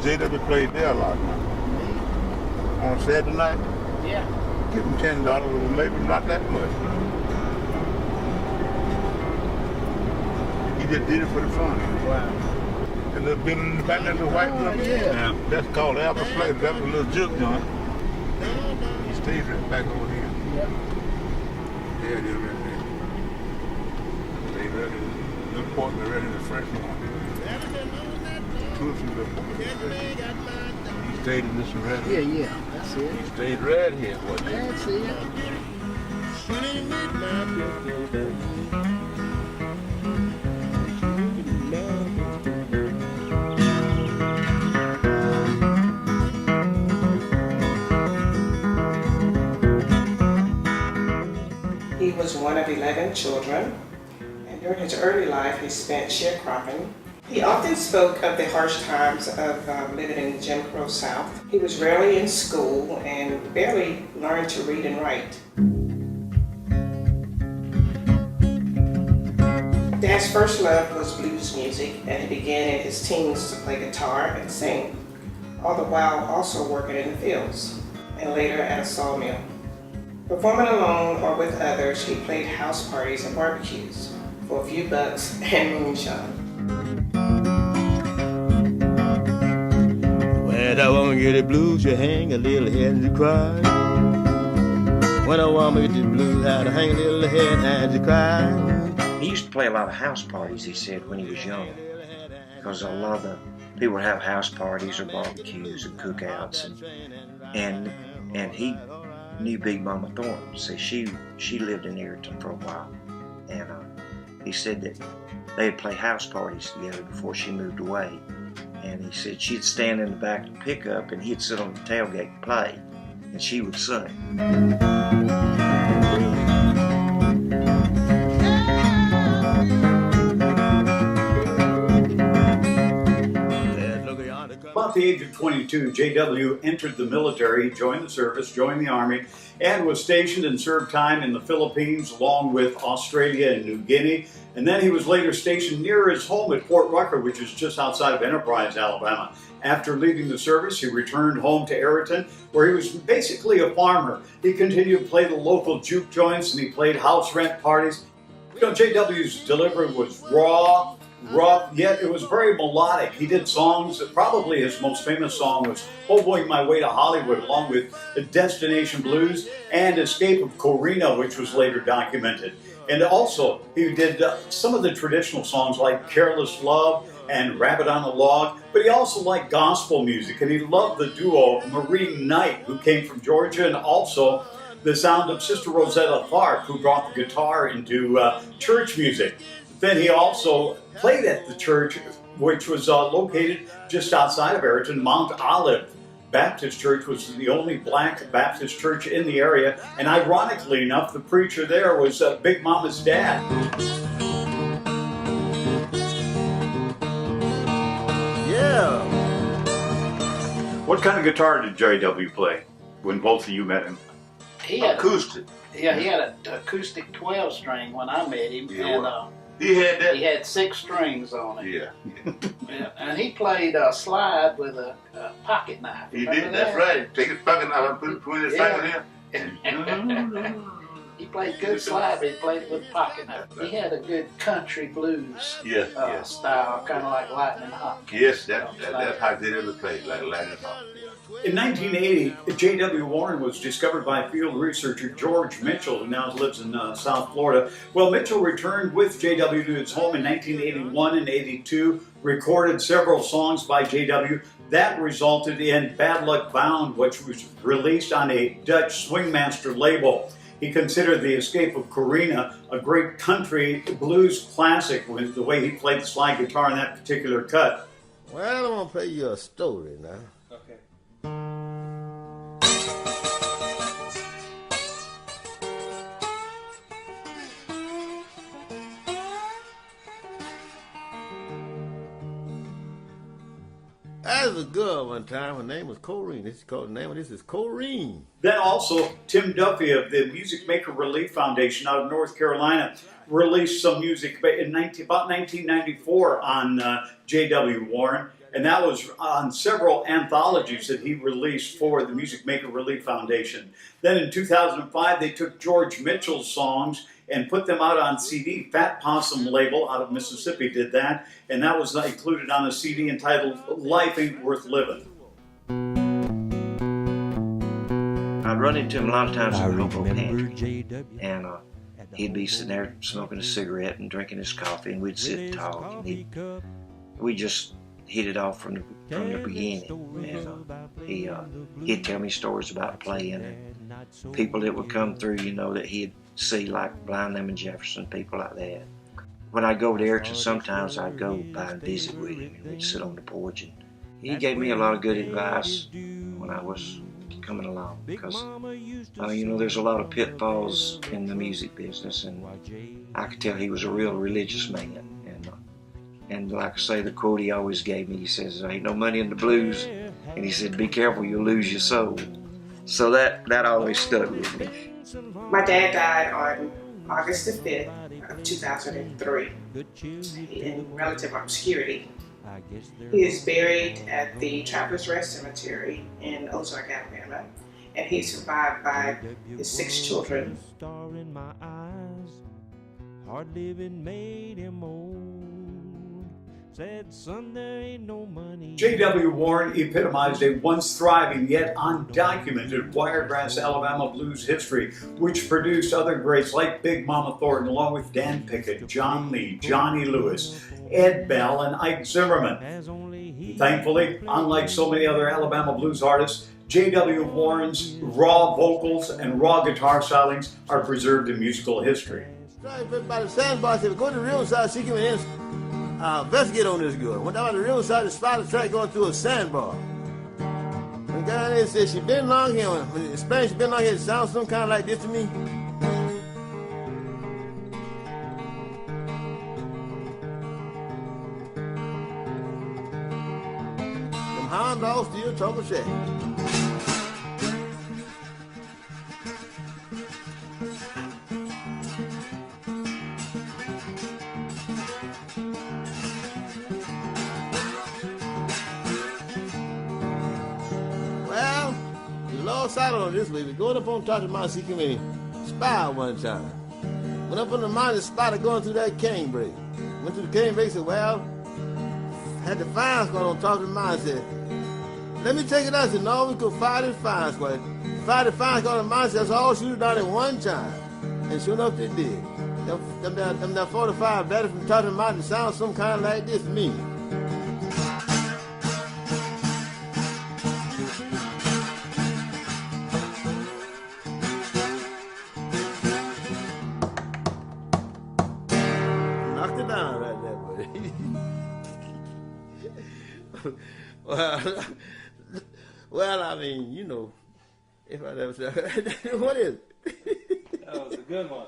JW played there a lot. On Saturday night, Yeah. give him $10, or maybe not that much. He just did it for the fun. Wow. That little building in the back, that little white building. Yeah. That's called Alpha Place. That was a little juke joint. He stayed right back over here. Yeah. Yeah, they're right there. They ready. The port, they're ready to fresh one. He stayed in this red. Yeah, yeah. That's it. He stayed red here. What? That's it. He was one of 11 children, and during his early life he spent sharecropping. He often spoke of the harsh times of living in the Jim Crow South. He was rarely in school and barely learned to read and write. Dad's first love was blues music, and he began in his teens to play guitar and sing, all the while also working in the fields, and later at a sawmill. Performing alone or with others, he played house parties and barbecues for a few bucks and moonshine. When a woman get the blues, you hang a little head and you cry. When a woman get the blues, how to hang a little head and you cry. He used to play a lot of house parties, he said, when he was young. Because a lot of the people would have house parties or barbecues and cookouts. And he knew Big Mama Thornton. See, she lived in Ayrton for a while. And he said that they'd play house parties together before she moved away. And he said she'd stand in the back of the pickup and he'd sit on the tailgate and play. And she would sing. About the age of 22, J.W. entered the military, joined the service, joined the Army, and was stationed and served time in the Philippines along with Australia and New Guinea. And then he was later stationed near his home at Fort Rucker, which is just outside of Enterprise, Alabama. After leaving the service, he returned home to Ayrton, where he was basically a farmer. He continued to play the local juke joints, and he played house rent parties. You know, J.W.'s delivery was raw, rough, yet it was very melodic. He did songs, probably his most famous song was Hoboing My Way to Hollywood, along with Destination Blues and Escape of Corina, which was later documented. And also, he did some of the traditional songs like Careless Love and Rabbit on a Log, but he also liked gospel music, and he loved the duo Marie Knight, who came from Georgia, and also the sound of Sister Rosetta Tharpe, who brought the guitar into church music. Then he also played at the church, which was located just outside of Ayrton. Mount Olive Baptist Church was the only black Baptist church in the area, and ironically enough, the preacher there was Big Mama's dad. Yeah. What kind of guitar did J.W. play when both of you met him? He had, Acoustic. yeah, he had an acoustic 12-string when I met him, Yeah, and He had that. he had 6 strings on it. Yeah. Yeah, and he played slide with a pocket knife. He Remember did. That's that? right. Take his fucking knife and put it between his Yeah. fingers here. He played good slide, but he played it with a pocket knife. He had a good country blues Yes, yes. style, kind of like Lightning Hawk. Yes, that's how they ever played, like Lightning Hawk. In 1980, J.W. Warren was discovered by field researcher George Mitchell, who now lives in South Florida. Well, Mitchell returned with J.W. to his home in 1981 and 82, recorded several songs by J.W. That resulted in Bad Luck Bound, which was released on a Dutch Swingmaster label. He considered The Escape of Corina a great country blues classic with the way he played the slide guitar in that particular cut. Well, I'm gonna play you a story now. Okay. I was a girl one time. Her name was Corrine. This is called the name of this is Corrine. Then also, Tim Duffy of the Music Maker Relief Foundation out of North Carolina released some music in about 1994 on J.W. Warren. And that was on several anthologies that he released for the Music Maker Relief Foundation. Then in 2005, they took George Mitchell's songs and put them out on CD. Fat Possum label out of Mississippi did that, and that was included on a CD entitled Life Ain't Worth Living. I'd run into him a lot of times in the hobo pantry, and he'd be sitting there smoking a cigarette and drinking his coffee, and we'd sit and talk, and we just hit it off from the beginning. And he'd tell me stories about playing and people that would come through, you know, that he'd see, like Blind Lemon Jefferson, people like that. When I go to Ayrton, sometimes I'd go by and visit with him, and we'd sit on the porch, and he gave me a lot of good advice when I was coming along, because you know, there's a lot of pitfalls in the music business, and I could tell he was a real religious man. And like I say, the quote he always gave me, he says, "Ain't no money in the blues," and he said, "Be careful, you'll lose your soul." So that always stuck with me. My dad died on August the 5th of 2003 in relative obscurity. He is buried at the Travelers Rest Cemetery in Ozark, Alabama, and he's survived by his 6 children. J.W. Warren epitomized a once thriving yet undocumented Wiregrass Alabama blues history, which produced other greats like Big Mama Thornton, along with Dan Pickett, John Lee, Johnny Lewis, Ed Bell, and Ike Zimmerman. Thankfully, unlike so many other Alabama blues artists, J.W. Warren's raw vocals and raw guitar stylings are preserved in musical history. By the sandbar, said, go to the riverside, she can investigate on this girl. Went down to the riverside to spot a track going through a sandbar. The guy there said, she been long here. In Spanish, she been long here. It sounds some kind of like this to me. Them hound dogs still talking shit. Silent on this way. We going up on top of Mount Sequoia, spy one time. Went up on the mountain, spotted going through that cane break. Went through the cane break, said, well, had the fire squad on top of the mountain, said, let me take it out. I said, no, we could fire this fire squad. Fire the fire squad on the mountain, said, that's all shoot it down at one time. And sure enough, they did. Them 45 battered from the top of the mountain sounds some kind of like this to me. Down right there, buddy. Well, I mean, you know, if I never said, what is it? That was a good one.